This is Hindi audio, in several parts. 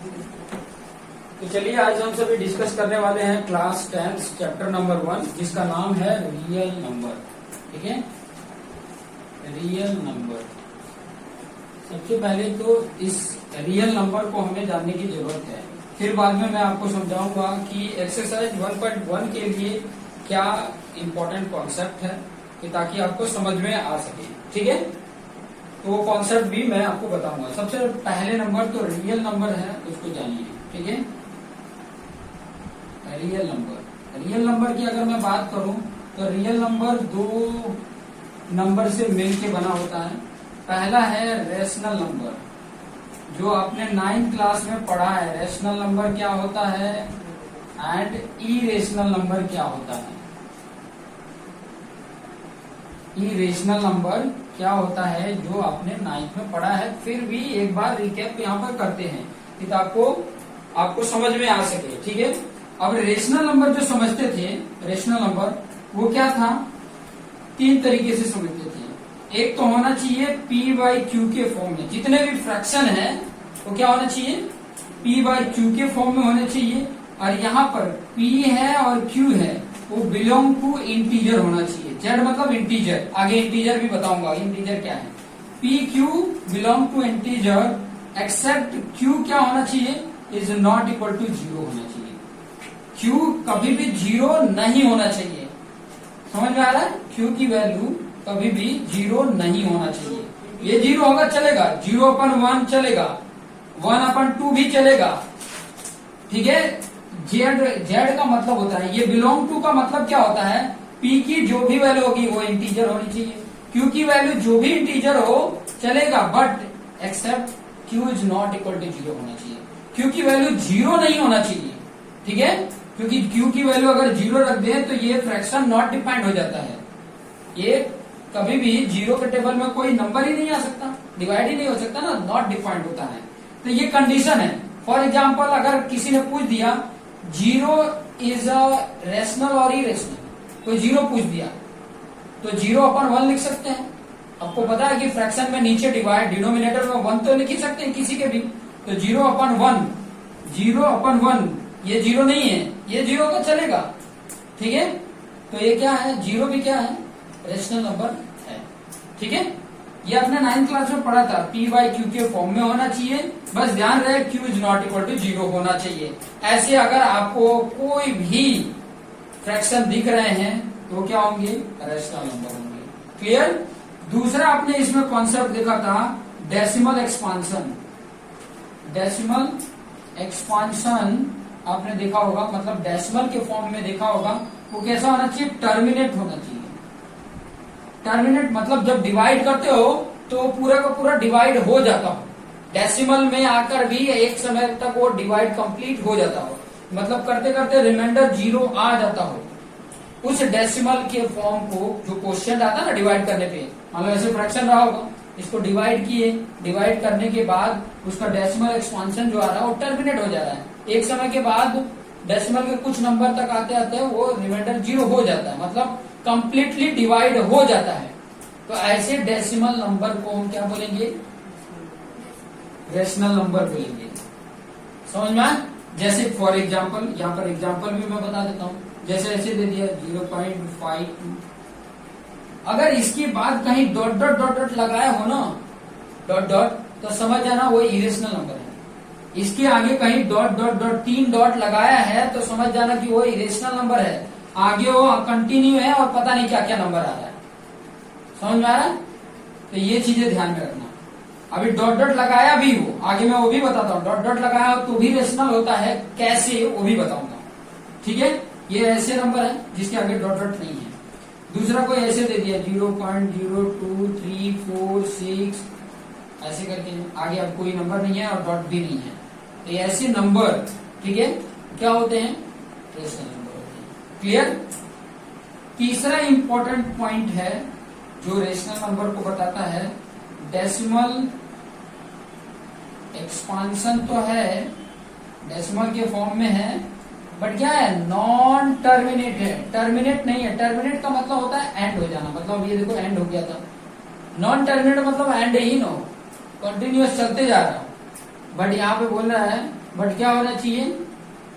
तो चलिए आज हम सभी डिस्कस करने वाले हैं क्लास 10 चैप्टर नंबर 1 जिसका नाम है रियल नंबर। ठीक है, रियल नंबर। सबसे पहले तो इस रियल नंबर को हमें जानने की जरूरत है, फिर बाद में मैं आपको समझाऊंगा कि एक्सरसाइज 1.1 के लिए क्या इम्पोर्टेंट कॉन्सेप्ट है कि ताकि आपको समझ में आ सके। ठीक है, तो वो कॉन्सेप्ट भी मैं आपको बताऊंगा। सबसे पहले नंबर तो रियल नंबर है, उसको जानिए। ठीक है, रियल नंबर की अगर मैं बात करूं तो रियल नंबर दो नंबर से मिलके बना होता है। पहला है रेशनल नंबर, जो आपने 9th क्लास में पढ़ा है। रेशनल नंबर क्या होता है एंड इरेशनल नंबर क्या होता है। इरेशनल नंबर क्या होता है जो आपने 9th में पढ़ा है, फिर भी एक बार रिकैप यहाँ पर करते हैं कि आपको समझ में आ सके। ठीक है, अब रेशनल नंबर जो समझते थे, रेशनल नंबर वो क्या था, 3 तरीके से समझते थे। एक तो होना चाहिए p/q के फॉर्म में, जितने भी फ्रैक्शन है वो क्या होना चाहिए, p/q के फॉर्म में होने चाहिए। और यहाँ पर p है और q है वो बिलोंग टू इंटीजर होना चाहिए। z मतलब इंटीजर, आगे इंटीजर भी बताऊंगा इंटीजर क्या है। pq belong to integer except q क्या होना चाहिए, इज नॉट इक्वल टू 0 होना चाहिए। q कभी भी 0 नहीं होना चाहिए। समझ में आ रहा है, q की वैल्यू कभी भी 0 नहीं होना चाहिए। ये 0 होगा चलेगा, 0/1 चलेगा, 1/2 भी चलेगा। ठीक है, z का मतलब होता है, ये बिलोंग टू का मतलब क्या होता है, p की जो भी वैल्यू होगी वो इंटीजर होनी चाहिए। q की वैल्यू जो भी इंटीजर हो चलेगा, but except q is not equal to 0 होना चाहिए। q की वैल्यू 0 नहीं होना चाहिए। ठीक है, क्योंकि q की वैल्यू अगर 0 रख दें तो ये फ्रैक्शन नॉट डिफाइंड हो जाता है। ये कभी भी 0 के टेबल में कोई नंबर ही नहीं आ सकता, डिवाइड ही नहीं हो सकता ना, नॉट डिफाइंड होता है। तो ये कंडीशन है। फॉर एग्जाम्पल अगर किसी ने पूछ दिया 0 इज अ रेशनल और इरेशनल, कोई 0 पूछ दिया तो 0/1 लिख सकते हैं। आपको पता है कि फ्रैक्शन में नीचे डिवाइड डिनोमिनेटर में 1 तो लिख ही सकते हैं किसी के भी। तो 0/1 ये 0 नहीं है, ये 0 तो चलेगा। ठीक है, तो ये क्या है, 0 भी क्या है, रेशनल नंबर है। ठीक है, ये आपने 9th क्लास में पढ़ा था, p/q के फॉर्म में होना चाहिए। बस ध्यान रहे q is not equal to 0 होना चाहिए। ऐसे अगर आपको कोई भी फ्रैक्शन दिख रहे हैं तो क्या होंगे, रेशनल नंबर होंगे। क्लियर। दूसरा आपने इसमें कॉन्सेप्ट देखा था डेसिमल एक्सपांशन। डेसिमल एक्सपांशन आपने देखा होगा, मतलब डेसिमल के फॉर्म में देखा होगा। वो कैसा होना चाहिए, टर्मिनेट होना चाहिए। टर्मिनेट मतलब जब डिवाइड करते हो तो पूरा का पूरा डिवाइड हो जाता हो, डेसिमल में आकर भी एक समय तक वो डिवाइड कंप्लीट हो जाता हो, मतलब करते करते रिमाइंडर 0 आ जाता हो। उस डेसिमल के फॉर्म को, जो क्वेश्चन आता है ना डिवाइड करने पे, मान लो ऐसे फ्रैक्शन रहा होगा, इसको डिवाइड किए, डिवाइड करने के बाद उसका डेसिमल एक्सपांशन जो आ रहा है वो टर्मिनेट हो जा रहा है। एक समय के बाद डेसिमल के कुछ नंबर तक आते आते वो रिमाइंडर 0 हो जाता है, मतलब कंप्लीटली डिवाइड हो जाता है। तो ऐसे डेसिमल नंबर को हम क्या बोलेंगे, रेशनल नंबर बोलेंगे। समझ में आया? जैसे फॉर एग्जाम्पल, यहाँ पर एग्जाम्पल भी मैं बता देता हूँ। जैसे ऐसे दे दिया 0.52, अगर इसके बाद कहीं डॉट डॉट डॉट डॉट लगाया हो ना, डॉट डॉट, तो समझ जाना वो इरेशनल नंबर है। इसके आगे कहीं डॉट डॉट डॉट 3 डॉट लगाया है तो समझ जाना कि वो इरेशनल नंबर है। आगे वो कंटिन्यू है और पता नहीं क्या क्या नंबर आ रहा है। समझ में आ रहा है? तो ये चीजें ध्यान में रखना। अभी डॉट डॉट लगाया भी हो, आगे मैं वो भी बताता हूँ। डॉट डॉट लगाया हो तो भी रेशनल होता है, कैसे वो भी बताऊंगा। ठीक है, ये ऐसे नंबर है जिसके आगे डॉट डॉट नहीं है। दूसरा कोई ऐसे दे दिया 0.02346 ऐसे करके, आगे अब कोई नंबर नहीं है और डॉट भी नहीं है। तो ऐसे नंबर, ठीक है, क्या होते हैं, रेशनल नंबर होते हैं। क्लियर। तीसरा इंपॉर्टेंट पॉइंट है जो रेशनल नंबर को बताता है, डेसिमल एक्सपांशन तो है, डेसिमल के फॉर्म में है, बट क्या है, नॉन टर्मिनेट है। टर्मिनेट नहीं है। टर्मिनेट का मतलब होता है एंड हो जाना, मतलब ये देखो एंड हो गया था। नॉन टर्मिनेट मतलब एंड ही ना हो, कंटिन्यूअस चलते जा रहा हो। बट यहाँ पे बोल रहा है बट क्या होना चाहिए,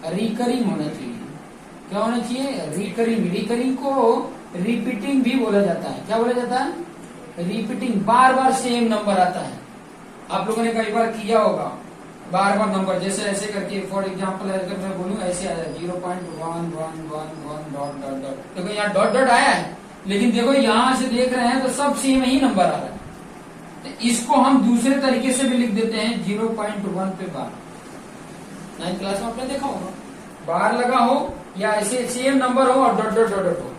रिकरिंग होना चाहिए। क्या होना चाहिए, रिकरिंग। रिकरिंग को रिपीटिंग भी बोला जाता है। क्या बोला जाता है, रिपीटिंग। बार बार सेम नंबर आता है। आप लोगों ने कई बार किया होगा, बार बार नंबर जैसे ऐसे करके, फॉर एग्जाम्पल अगर मैं बोलूँ ऐसे आ जाए 0.1111 डॉट डॉट डॉट। देखो यहाँ डॉट डॉट आया है, लेकिन देखो यहाँ से देख रहे हैं तो सब सेम ही नंबर आ रहा है। तो इसको हम दूसरे तरीके से भी लिख देते हैं 0.1 पे बार। 9th क्लास में आपने देखा होगा, बार लगा हो या ऐसे सेम नंबर हो और डॉट डॉट डॉट डॉट हो।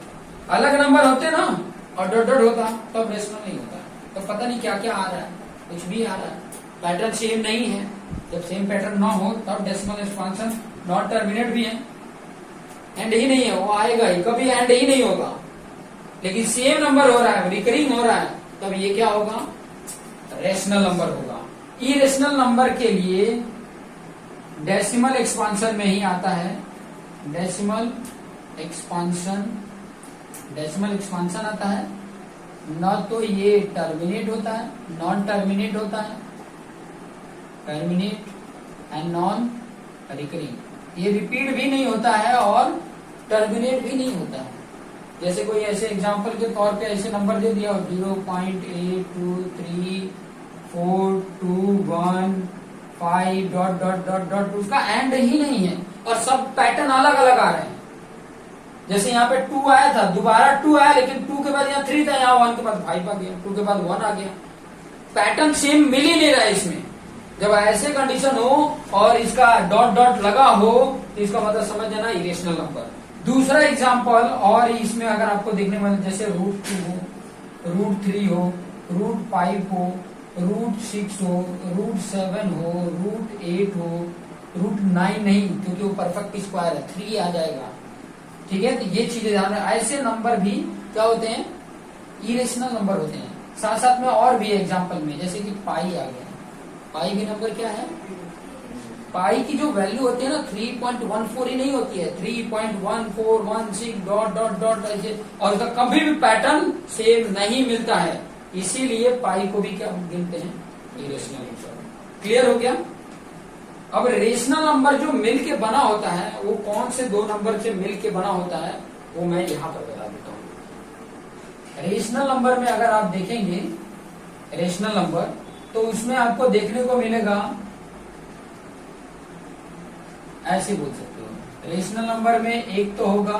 अलग नंबर होते ना और डॉट डॉट होता तब रेशनल नहीं होता। तो पता नहीं क्या क्या आ रहा है, कुछ भी आ रहा है, पैटर्न सेम नहीं है। जब सेम पैटर्न ना हो तब डेसिमल एक्सपांशन नॉट टर्मिनेट भी है, एंड ही नहीं है, वो आएगा ही, कभी एंड ही नहीं होगा। लेकिन सेम नंबर हो रहा है, रिकरिंग हो रहा है, तब ये क्या होगा, रेशनल नंबर होगा। इरेशनल नंबर के लिए डेसिमल एक्सपांशन में ही आता है। डेसिमल एक्सपांशन, डेसिमल एक्सपांशन आता है, न तो ये टर्मिनेट होता है, नॉन टर्मिनेट होता है, टर्मिनेट एंड नॉन रिकरिंग। ये रिपीट भी नहीं होता है और टर्मिनेट भी नहीं होता है। जैसे कोई ऐसे एग्जांपल के तौर पे ऐसे नंबर दे दिया 0.823421 डॉट डॉट डॉट डॉट, उसका एंड ही नहीं है और सब पैटर्न अलग अलग आ रहे हैं। जैसे यहाँ पे 2 आया था, दोबारा 2 आया, लेकिन 2 के बाद यहाँ 3 था, यहाँ 1 के बाद 5 आ गया, 2 के बाद 1 आ गया। पैटर्न सेम मिल ही नहीं रहा है इसमें। जब ऐसे कंडीशन हो और इसका डॉट डॉट लगा हो तो इसका मतलब समझ जाना इरेशनल नंबर। दूसरा एग्जांपल और इसमें अगर आपको देखने में जैसे √2 हो, √3 हो, √5 हो, √6 हो, √7 हो, √8 हो, √9 नहीं, क्योंकि वो परफेक्ट स्क्वायर है, 3 आ जाएगा। ठीक है, तो ये चीजें ध्यान रखें। ऐसे नंबर भी क्या होते हैं, इरेशनल नंबर होते हैं। साथ साथ में और भी एग्जांपल में जैसे कि पाई आ गया, पाई भी नंबर क्या है, पाई की जो वैल्यू होती है ना 3.14 ही नहीं होती है, 3.1416 डॉट डॉट डॉट ऐसे, और उसका कभी भी पैटर्न सेम नहीं मिलता है। इसीलिए पाई को भी क्या गिनते हैं, इरेशनल नंबर। क्लियर हो गया। अब रेशनल नंबर जो मिल के बना होता है वो कौन से दो नंबर से मिल के बना होता है वो मैं यहां पर बता देता हूं। रेशनल नंबर में अगर आप देखेंगे रेशनल नंबर, तो उसमें आपको देखने को मिलेगा, ऐसे बोल सकते हो, रेशनल नंबर में एक तो होगा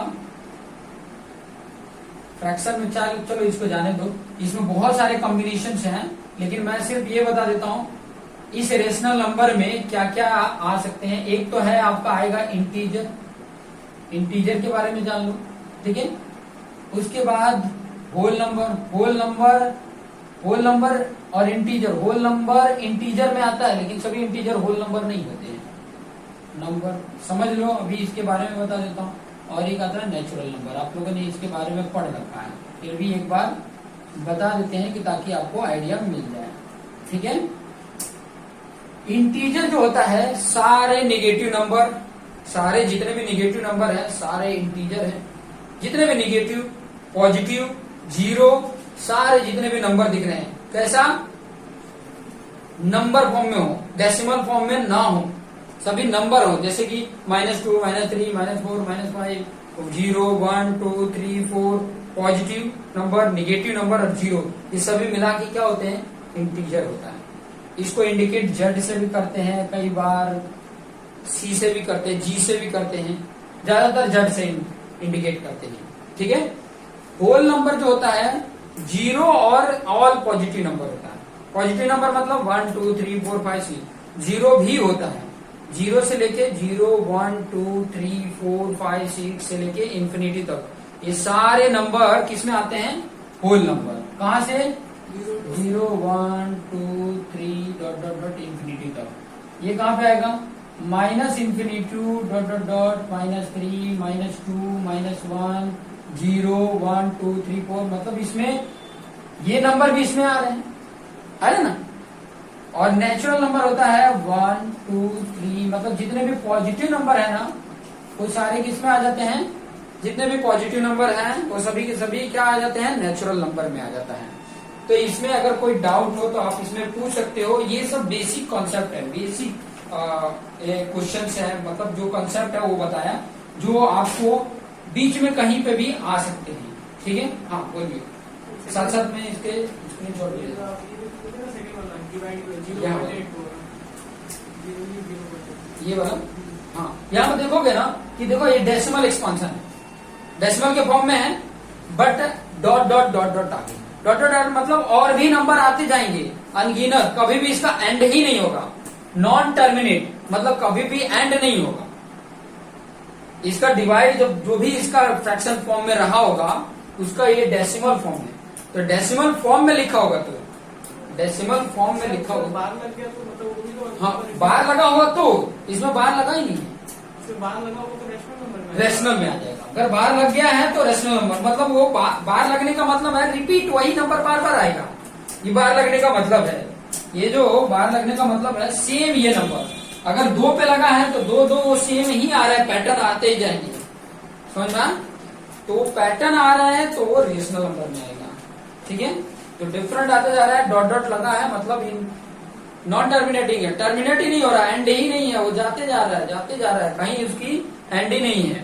फ्रैक्शन में, चलो इसको जाने दो, इसमें बहुत सारे कॉम्बिनेशन हैं, लेकिन मैं सिर्फ ये बता देता हूं इस रेशनल नंबर में क्या क्या आ सकते हैं। एक तो है आपका आएगा इंटीजर, इंटीजर के बारे में जान लो, ठीक है। उसके बाद whole number, whole number, whole number और इंटीजर। होल नंबर इंटीजर में आता है, लेकिन सभी इंटीजर होल नंबर नहीं होते हैं। नंबर समझ लो, अभी इसके बारे में बता देता हूँ। और एक आता है नेचुरल नंबर, आप लोगों ने इसके बारे में पढ़ रखा है, फिर भी एक बार बता देते हैं कि ताकि आपको आइडिया मिल जाए, ठीक है। इंटीजर जो होता है, सारे नेगेटिव नंबर, सारे जितने भी नेगेटिव नंबर है सारे इंटीजर है। जितने भी नेगेटिव, पॉजिटिव, जीरो, सारे जितने भी नंबर दिख रहे हैं, कैसा, नंबर फॉर्म में हो, डेसिमल फॉर्म में ना हो, सभी नंबर हो। जैसे कि -2, -3, -4, -5, 0, 1, 2, 3, 4, पॉजिटिव नंबर, नेगेटिव नंबर और जीरो, ये सभी मिला के क्या होते हैं, इंटीजर होता है। इसको इंडिकेट Z से भी करते हैं, कई बार C से भी करते हैं, G से भी करते हैं, ज्यादातर Z से इंडिकेट करते हैं, ठीक है। होल नंबर जो होता है जीरो और ऑल पॉजिटिव नंबर होता है। पॉजिटिव नंबर मतलब 1, 2, 3, 4, 5, 6। जीरो भी होता है, जीरो से लेके 0, 1, 2, 3, 4, 5, 6 से लेके इंफिनिटी तक, ये सारे नंबर किसमें आते हैं, होल नंबर। कहां से, 0, 1, 2, 3 डॉट डॉट डॉट इंफिनिटी तक। ये कहां पे आएगा, -∞ डॉट डॉट डॉट -3, -2, -1, 0, 1, 2, 3, 4, मतलब इसमें ये नंबर भी इसमें आ रहे हैं, है ना। और नेचुरल नंबर होता है 1, 2, 3, मतलब जितने भी पॉजिटिव नंबर है ना वो सारे किसमें आ जाते हैं, जितने भी पॉजिटिव नंबर हैं वो सभी के सभी क्या आ जाते हैं, नेचुरल नंबर में आ जाता है। तो इसमें अगर कोई डाउट हो तो आप इसमें पूछ सकते हो। ये सब बेसिक कॉन्सेप्ट है, बेसिक क्वेश्चन है, मतलब जो कंसेप्ट है वो बताया, जो आपको बीच में कहीं पे भी आ सकते हैं। ठीक है, हाँ बोलिए, साथ साथ में इसके स्क्रीनशॉट ले लीजिए। ये वाला, हाँ यहाँ पर देखोगे ना कि देखो ये डेसिमल एक्सपांशन है, डेसिमल के फॉर्म में है, but dot dot dot dot आगे, डॉट डॉट डॉट मतलब और भी नंबर आते जाएंगे अनगिनत, कभी भी इसका एंड ही नहीं होगा। नॉन टर्मिनेट मतलब कभी भी एंड नहीं होगा। इसका डिवाइड जब जो भी इसका फ्रैक्शन फॉर्म में रहा होगा उसका ये डेसिमल फॉर्म है, तो डेसिमल फॉर्म में लिखा होगा, तो डेसिमल फॉर्म में लिखा होगा। बार लग गया तो मतलब वो भी तो, हाँ बार लगा होगा तो, इसमें बार लगा ही नहीं है, इसमें बार लगा होगा तो रेशनल नंबर में रेशनल में आ जाएगा। अगर बार लग गया है तो रेशनल नंबर, मतलब वो बार लगने का मतलब है रिपीट, वही नंबर बार बार आएगा, ये बार लगने का मतलब है। ये जो बार लगने का मतलब है सेम ये नंबर अगर 2 पे लगा है तो 2 2 वो सेम ही आ रहा है, पैटर्न आते ही जाएंगे, समझ में? तो पैटर्न आ रहा है तो वो रेशनल नंबर में आएगा। ठीक है, जो डिफरेंट आते जा रहा है, डॉट डॉट लगा है मतलब नॉन टर्मिनेटिंग है, टर्मिनेट ही नहीं हो रहा है, एंड ही नहीं है, वो जाते जा रहा है, जाते जा रहा है, कहीं उसकी एंड ही नहीं है।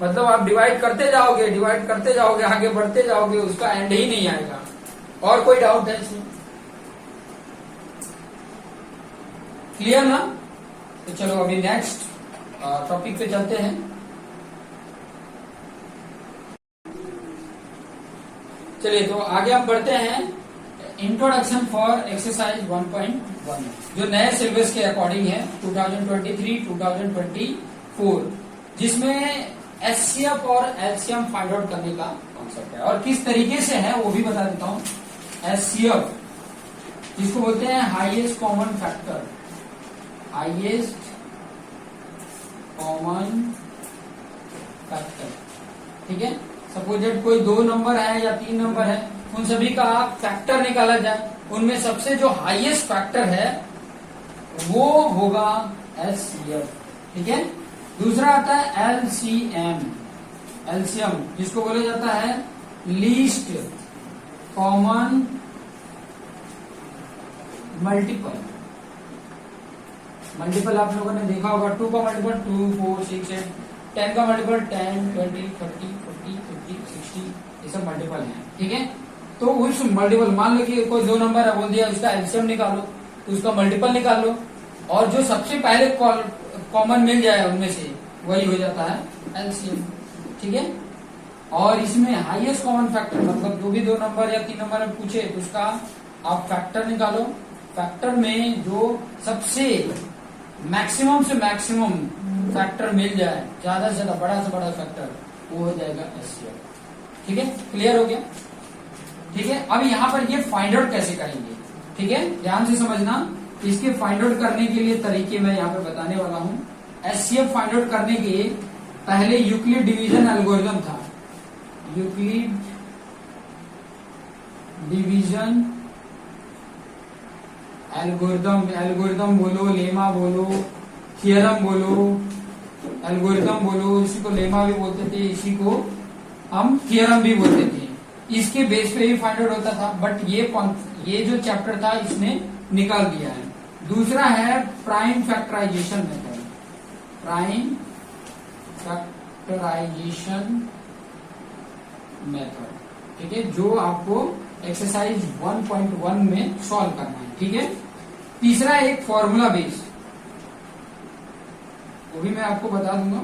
मतलब आप डिवाइड करते जाओगे, डिवाइड करते जाओगे, आगे बढ़ते जाओगे, उसका एंड ही नहीं आएगा। और कोई डाउट है इसमें? क्लियर ना? तो चलो अभी नेक्स्ट टॉपिक पे चलते हैं। चलिए तो आगे हम बढ़ते हैं, इंट्रोडक्शन फॉर एक्सरसाइज 1.1 जो नए सिलेबस के अकॉर्डिंग है 2023-2024, जिसमें एचसीएफ और एलसीएम फाइंड आउट करने का कॉन्सेप्ट है, और किस तरीके से है वो भी बता देता हूं। एचसीएफ जिसको बोलते हैं highest common factor, highest common factor. ठीक है, सपोजेड कोई 2 नंबर है या 3 नंबर है, उन सभी का आप फैक्टर निकाला जाए, उनमें सबसे जो हाईएस्ट फैक्टर है वो होगा एचसीएफ। ठीक है, दूसरा आता है एलसीएम, एलसीएम जिसको बोला जाता है लीस्ट कॉमन मल्टीपल। मल्टीपल आप लोगों ने देखा होगा, 2 का मल्टीपल 2, 4, 6, 8, 10 का मल्टीपल 10, 20, 30, 40, 50, 60, ये सब मल्टीपल है। ठीक है, तो उस मल्टीपल मान लो कि कोई 2 नंबर है, बोल दिया उसका एलसीएम निकालो, तो उसका मल्टीपल निकाल लो, और जो सबसे पहले कॉमन मिल जाए उनमें से वही हो जाता है एलसीएम। ठीक है, और इसमें हाईएस्ट कॉमन फैक्टर मतलब जो भी 2 नंबर या 3 नंबर में पूछे तो उसका आप फैक्टर निकालो, फैक्टर में जो सबसे मैक्सिमम से मैक्सिमम फैक्टर मिल जाए, ज्यादा से ज्यादा बड़ा से बड़ा फैक्टर, वो हो जाएगा एचसीएफ। ठीक है, क्लियर हो गया? ठीक है, अब यहाँ पर ये फाइंड आउट कैसे करेंगे, ठीक है, ध्यान से समझना। इसके फाइंड आउट करने के लिए तरीके मैं यहाँ पे बताने वाला हूँ। एचसीएफ फाइंड आउट करने के पहले यूक्लिड डिवीजन एल्गोरिथम था, यूक्लिड डिवीजन एल्गोरिथम, एल्गोरिथम बोलो, लेमा बोलो, थियरम बोलो, एल्गोरिथम बोलो, इसी को लेमा भी बोलते थे, इसी को हम थियरम भी बोलते थे। इसके बेस पे ही फाइंड आउट होता था, बट ये जो चैप्टर था इसने निकाल दिया है। दूसरा है prime factorization method, prime factorization method. ठीक है, जो आपको एक्सरसाइज 1.1 में सॉल्व करना है। ठीक है, तीसरा एक फॉर्मूला बेस, वो भी मैं आपको बता दूंगा,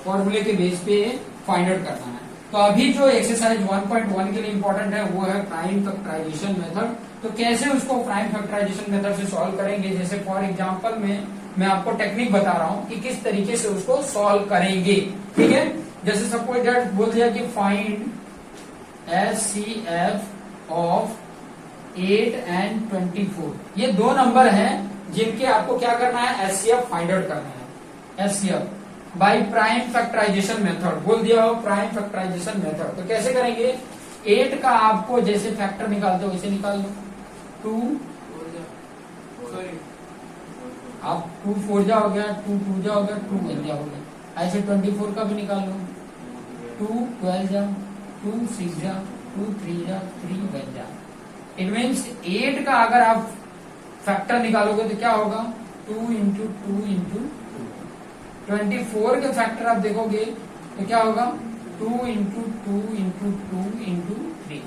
फॉर्मूले के बेस पे फाइंड आउट करना है। तो अभी जो एक्सरसाइज 1.1 के लिए इंपॉर्टेंट है वो है प्राइम फैक्टराइजेशन मेथड। तो कैसे उसको प्राइम फैक्टराइजेशन मेथड से सॉल्व करेंगे, जैसे फॉर एग्जांपल में मैं आपको टेक्निक बता रहा हूं कि किस तरीके से उसको सॉल्व करेंगे। ठीक है, जैसे सपोज दैट बोल दिया कि फाइंड एचसीएफ ऑफ 8 and 24, ये 2 नंबर हैं जिनके आपको क्या करना है, एचसीएफ फाइंड आउट करना है। HCF by prime factorization method बोल दिया हो, प्राइम फैक्टराइजेशन मेथड। तो कैसे करेंगे, 8 का आपको जैसे फैक्टर निकालते हो वैसे निकाल लो, 2 आप 2 4 जा हो गया, 2 2 जा हो गया, 2 1 जा हो गया। ऐसे 24 का भी निकाल लो, 2 12 जा, 2 6 जा, 2 3 जा, 3 1 जा। इट मीन्स 8 का अगर आप फैक्टर निकालोगे तो क्या होगा, 2 इंटू 2 इंटू 24 के फैक्टर आप देखोगे तो क्या होगा 2 इंटू 2 इंटू 2 इंटू 3।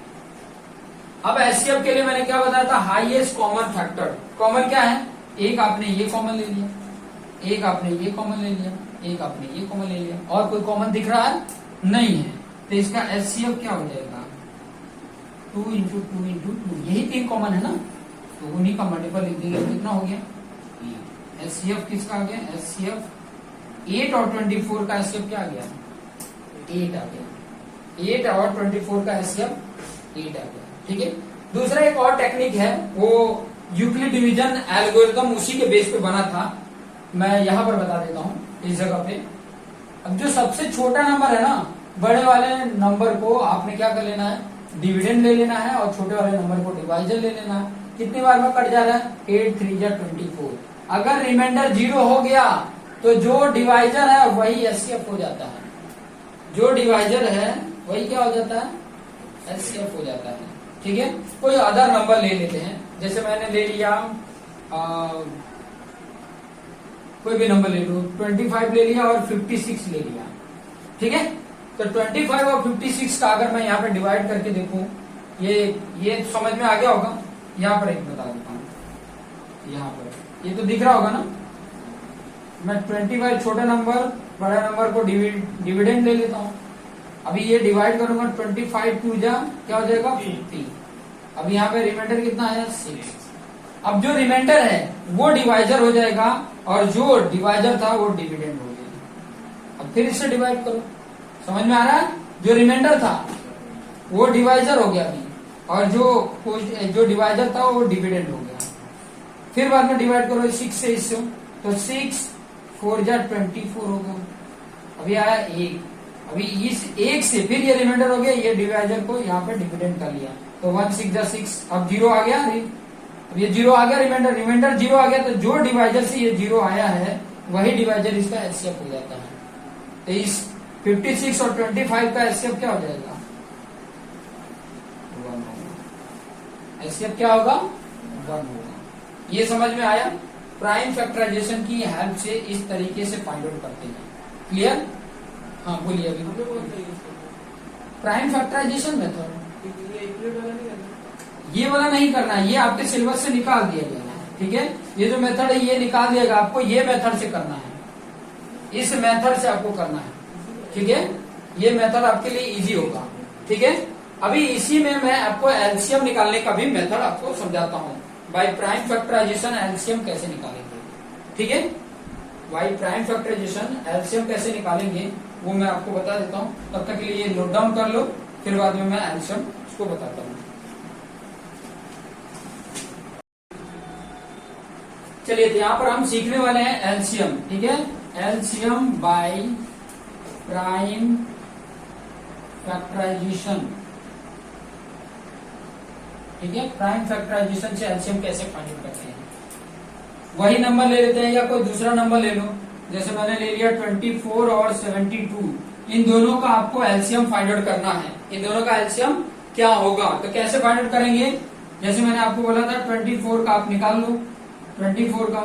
अब एचसीएफ के लिए मैंने क्या बताया था, हाईएस्ट कॉमन फैक्टर। कॉमन क्या है, एक आपने ये कॉमन ले लिया, एक आपने ये कॉमन ले लिया, एक आपने ये कॉमन ले लिया, और कोई कॉमन दिख रहा है नहीं है, तो इसका एचसीएफ क्या हो जाएगा 2 इंटू 2 इंटू 2। यही 3 कॉमन है ना, तो उन्हीं का मल्टीपल लिख देंगे, कितना हो गया। एचसीएफ किसका आ गया, एचसीएफ 8 और 24 का एचसीएफ क्या आ गया 8 आ गया। 8 और 24 का एचसीएफ 8 आ गया। ठीक है। दूसरा एक और टेक्निक है, वो यूक्लिड डिवीजन एल्गोरिथम, उसी के बेस पे बना था, मैं यहां पर बता देता हूं इस जगह पे। अब जो सबसे छोटा नंबर है ना, बड़े वाले नंबर को आपने क्या कर लेना है, डिविडेंड ले लेना है, और छोटे वाले नंबर को डिवाइजर ले लेना है। कितनी बार में कट जा रहा है, 8 3 जा 24। अगर रिमाइंडर 0 हो गया तो जो डिवाइजर है वही एचसीएफ हो जाता है, जो डिवाइजर है वही क्या हो जाता है, एचसीएफ हो जाता है। ठीक है। कोई अदर नंबर ले लेते हैं, जैसे मैंने ले लिया कोई भी नंबर ले लो, 25 ले लिया और 56 ले लिया। ठीक है। तो 25 और 56 का अगर मैं यहाँ पे डिवाइड करके देखूं, ये समझ में आ गया होगा। यहाँ पर एक बता देता हूँ, यहाँ पर ये तो दिख रहा होगा ना, मैं 25 छोटा नंबर बड़ा नंबर को डिविडेंड ले लेता हूँ। अभी ये डिवाइड करूंगा, 25 2 जा क्या हो जाएगा 50। अब यहाँ पे रिमाइंडर कितना है 6। अब जो रिमाइंडर है वो डिवाइजर हो जाएगा, और जो डिवाइजर था वो डिविडेंड हो गया। अब फिर इससे डिवाइड करो, समझ में आ रहा है। जो रिमाइंडर था वो डिवाइजर हो गया अभी, और जो डिवाइजर था वो डिविडेंड हो गया। फिर बाद में डिवाइड करो 6 से इससे, तो 6 4 जा 24 होगा। अभी आया 1, अभी इस 1 से फिर ये रिमाइंडर हो गया, ये डिवाइजर को यहाँ पे डिविडेंड कर लिया, तो 1 6 जा 6। अब 0 आ गया, अब ये 0 आ गया, रिमाइंडर 0 आ गया, तो जो डिवाइजर से ये 0 आया है वही डिवाइजर इसका एचसीएफ हो जाता है। तो इस 56 और 25 का एचसीएफ क्या हो जाएगा, 1 होगा। एचसीएफ क्या होगा, 1 होगा। ये समझ में आया। प्राइम फैक्टराइजेशन की हेल्प से इस तरीके से फाइंड आउट करते हैं। क्लियर। हाँ बोलिए अभी। हमें कौन सा यूज करना है? प्राइम फैक्टराइजेशन मेथड, ये यूक्लिड वाला नहीं करना, ये वाला नहीं करना है, ये आपके सिलेबस से निकाल दिया गया है। ठीक है। ये जो मेथड है ये निकाल दिया गया, आपको ये मेथड से करना है, इस मेथड से आपको करना है। ठीक है। ये मेथड आपके लिए इजी होगा। ठीक है। अभी इसी में मैं आपको एलसीएम निकालने का भी मेथड आपको समझाता हूँ। बाय प्राइम फैक्टराइजेशन एलसीएम कैसे निकालेंगे। ठीक है। बाय प्राइम फैक्टराइजेशन एलसीएम कैसे निकालेंगे वो मैं आपको बता देता हूँ। तब तक के लिए ये नोट डाउन कर लो, फिर बाद में मैं एलसीएम उसको बताता हूँ। चलिए, तो यहाँ पर हम सीखने वाले हैं एलसीएम। ठीक है। LCM by prime factorization. ठीक है। प्राइम फैक्टराइजेशन से एलसीएम कैसे फाइंड आउट करते हैं। वही नंबर ले लेते हैं या कोई दूसरा नंबर ले लो, जैसे मैंने ले लिया 24 और 72। इन दोनों का आपको एलसीएम फाइंड आउट करना है। इन दोनों का एलसीएम क्या होगा, तो कैसे फाइंड आउट करेंगे। जैसे मैंने आपको बोला था 24 का आप निकाल लो। 24 का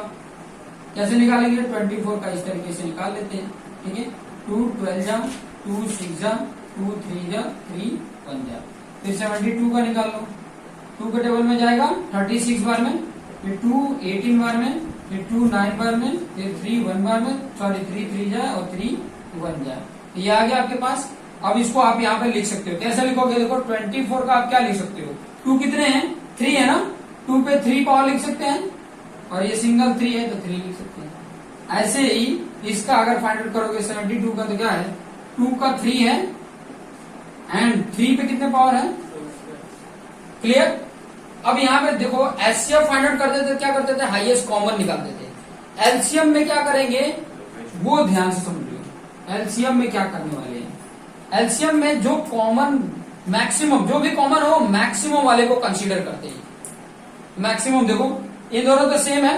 कैसे निकालेंगे, 24 का इस तरीके से निकाल लेते हैं। ठीक है। 2 12 जा, 2 6 जा, 2 3 जा, 3 1 जा। फिर 72 का निकाल लो। 2 के टेबल में जाएगा 36 बार में, फिर 2 18 बार में, फिर 2 9 बार में, फिर 3 1 बार में, सॉरी 3 3 जाए और 3 1 जाए। ये आ गया आपके पास। अब इसको आप यहाँ पे लिख सकते हो। कैसे लिखोगे, देखो 24 का आप क्या लिख सकते हो, 2 कितने हैं 3 है ना, 2 पे 3 पावर लिख सकते हैं, और ये सिंगल 3 है तो 3 लिख सकते हैं। ऐसे ही इसका अगर फाइंड आउट करोगे 72 का, तो क्या है 2 का 3 है, एंड 3 पे कितने पावर है। क्लियर। अब यहाँ पे देखो एचसीएफ फाइंड आउट करते थे, क्या करते थे, हाईएस्ट कॉमन निकालते थे। एलसीएम में क्या करेंगे वो ध्यान से समझिए। एलसीएम में क्या करने वाले हैं, एलसीएम में जो कॉमन मैक्सिमम, जो भी कॉमन हो मैक्सिमम वाले को कंसीडर करते हैं। मैक्सिमम देखो इन दोनों तो सेम है,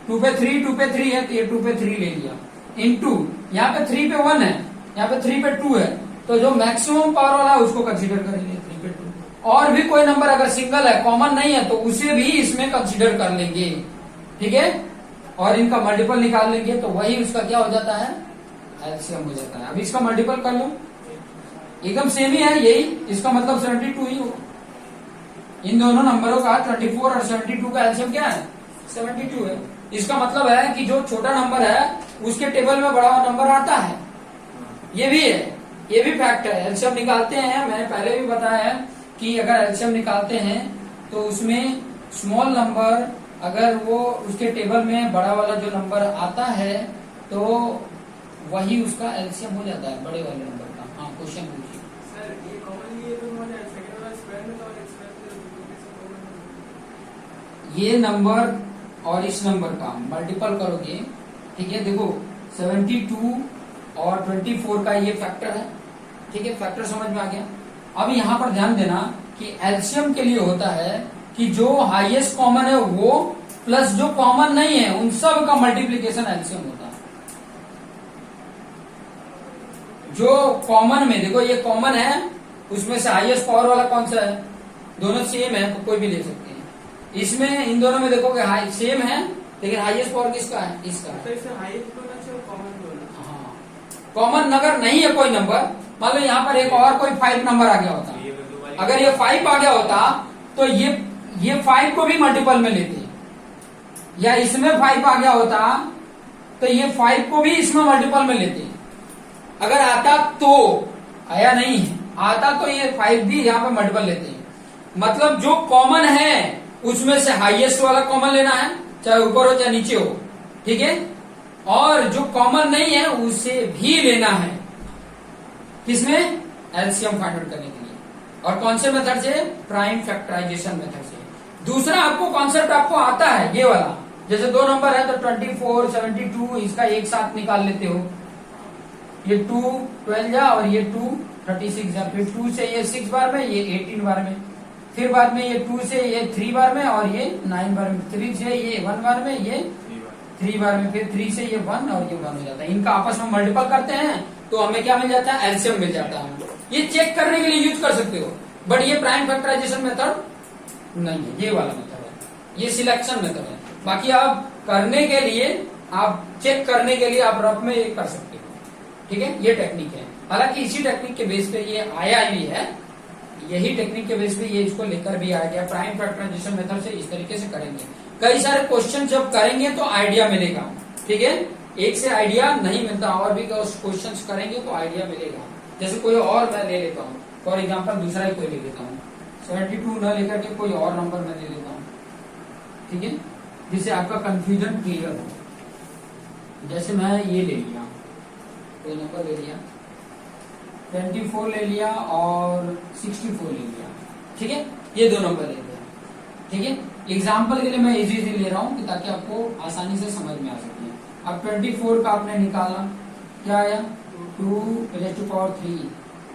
2 पे 3, 2 पे 3 है, तो ये 2 पे 3 ले लिया, इनटू यहाँ पे 3 पे 1 है, यहाँ पे 3 पे 2 है, तो जो मैक्सिमम पावर वाला है उसको कंसीडर करेंगे 3 पे 2। और भी कोई नंबर अगर सिंगल है, कॉमन नहीं है, तो उसे भी इसमें कंसीडर कर लेंगे। ठीक है। और इनका मल्टीपल निकाल लेंगे तो वही उसका क्या हो जाता है, एलसीएम हो जाता है। अब इसका मल्टीपल कर लो, एकदम सेम ही है यही, इसका मतलब 72 ही होगा। इन दोनों नंबरों का 24 और 72 का एलसीएम क्या है, 72 है। इसका मतलब है कि जो छोटा नंबर है उसके टेबल में बड़ा नंबर आता है, ये भी है, ये भी फैक्ट है। एलसीएम निकालते हैं, मैंने पहले भी बताया है कि अगर एलसीएम निकालते हैं तो उसमें स्मॉल नंबर अगर वो उसके टेबल में बड़ा वाला जो नंबर आता है तो वही उसका एलसीएम हो जाता है बड़े वाले नंबर का। हाँ, क्वेश्चन पूछिए। सर ये कॉमन ये तो हमारे सेकंड वाला स्क्वायर में था और एक्स में ये नंबर और इस नंबर का मल्टीपल करोगे, ठीक है, देखो 72 और 24 का ये फैक्टर है, ठीक है, फैक्टर समझ में आ गया। अब यहाँ पर ध्यान देना कि एलसीएम के लिए होता है कि जो हाईएस्ट कॉमन है वो प्लस जो कॉमन नहीं है उन सब का मल्टीप्लीकेशन एलसीएम होता है। जो कॉमन में देखो ये कॉमन है, उसमें से हाईएस्ट पावर वाला कौन सा है, दोनों सेम है तो कोई भी ले सकते हैं। इसमें इन दोनों में देखोगे हाई सेम है लेकिन हाईएस्ट पावर किसका है, इसका है। तो इससे हाईएस्ट होना चाहिए और कॉमन भी होना चाहिए। हाँ, कॉमन अगर नहीं है कोई नंबर, मान लो यहाँ पर एक और कोई 5 नंबर आ गया होता, अगर ये 5 आ गया होता तो ये 5 को भी मल्टीपल में लेते, या इसमें 5 आ गया होता तो ये 5 को भी इसमें मल्टीपल में लेते। अगर आता तो, आया नहीं आता तो ये 5 भी यहाँ पे मल्टीपल लेते हैं। मतलब जो कॉमन है उसमें से हाईएस्ट वाला कॉमन लेना है, चाहे ऊपर हो चाहे नीचे हो, ठीक है, और जो कॉमन नहीं है उसे भी लेना है, किसमें, एलसीएम फाइंड आउट करने के लिए। और कौन से मेथड से, प्राइम फैक्टराइजेशन मेथड से। दूसरा आपको कॉन्सेप्ट आपको आता है ये वाला, जैसे दो नंबर है तो 24 72 इसका एक साथ निकाल लेते हो, ये 2 12 जा और ये 2 36 जा, फिर 2 से ये 6 बार में, ये 18 बार में, फिर बाद में ये 2 से ये 3 बार में और ये 9 बार में, 3 से ये 1 बार में, ये 3 बार में, फिर 3 से ये 1 और ये 1 हो जाता है। इनका आपस में मल्टीपल करते हैं तो हमें क्या मिल जाता है, एलसीएम मिल जाता है। ये चेक करने के लिए यूज कर सकते हो, बट ये प्राइम फैक्टराइजेशन मेथड नहीं है, ये वाला मेथड है, ये सिलेक्शन मेथड है। बाकी आप करने के लिए, आप चेक करने के लिए आप रफ में ये कर सकते हो, ठीक है, ये टेक्निक है। हालांकि इसी टेक्निक के बेस पे ये आया भी है, यही टेक्निक के बेस पे ये इसको लेकर भी आया गया। प्राइम फैक्टराइजेशन मेथड से इस तरीके से करेंगे। कई सारे क्वेश्चन जब करेंगे तो आइडिया मिलेगा, ठीक है, एक से आइडिया नहीं मिलता, और भी क्वेश्चन करेंगे तो आइडिया मिलेगा। जैसे कोई और मैं ले लेता हूँ, फॉर एग्जाम्पल दूसरा ही कोई ले लेता हूँ, 72 न लेकर के कोई और नंबर मैं ले लेता हूँ, ठीक है, जिससे आपका कंफ्यूजन क्लियर हो। जैसे मैं ये ले लिया, कोई नंबर ले लिया, 24 ले लिया और 64 ले लिया, ठीक है, ये दो नंबर ले लिया, ठीक है। एग्जाम्पल के लिए मैं इजी ले रहा हूँ ताकि आपको आसानी से समझ में आ सके। अब 24 का आपने निकाला, क्या आया, 2⁻3,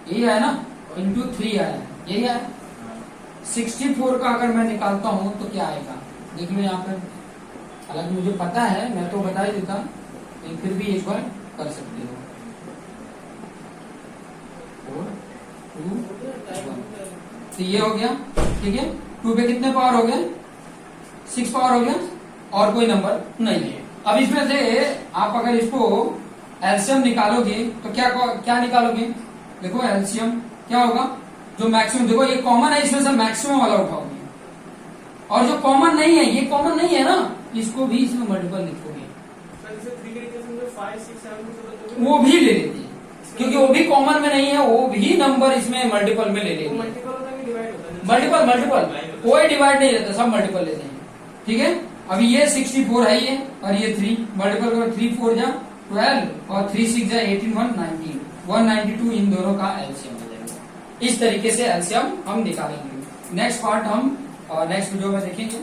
यही आया ना, इंटू 3 आया, यही आया। 64 का अगर मैं निकालता हूँ तो क्या आएगा, देख लो यहाँ पर, हालांकि मुझे पता है, मैं तो बता ही देता, लेकिन फिर भी एक बार कर सकते हो। 4 2 1, तो ये हो गया, ठीक है। 2 पे कितने पावर हो गए, 6 पावर हो गया, और कोई नंबर नहीं है। अब इसमें से आप अगर इसको एलसीएम निकालोगे तो क्या क्या निकालोगे, देखो एलसीएम क्या होगा, जो मैक्सिमम, देखो ये कॉमन है, इसमें से मैक्सिमम वाला उठाओगे, और जो कॉमन नहीं है, ये कॉमन नहीं है ना, इसको भी इसमें मल्टीपल लिखोगे, वो भी ले लेते हैं, क्योंकि वो भी कॉमन में नहीं है, वो भी नंबर इसमें मल्टीपल में ले लेते हैं। मल्टीपल कोई डिवाइड नहीं रहता, सब मल्टीपल लेते हैं, ठीक है। अभी ये 64 है ये, और ये 3 मल्टीपल करो, 3 4 जा 12 और 3 6 जा 18 192, इन दोनों का एलसीएम हो जाएगा। इस तरीके से एलसीएम हम निकालेंगे। नेक्स्ट पार्ट हम नेक्स्ट वीडियो में देखेंगे।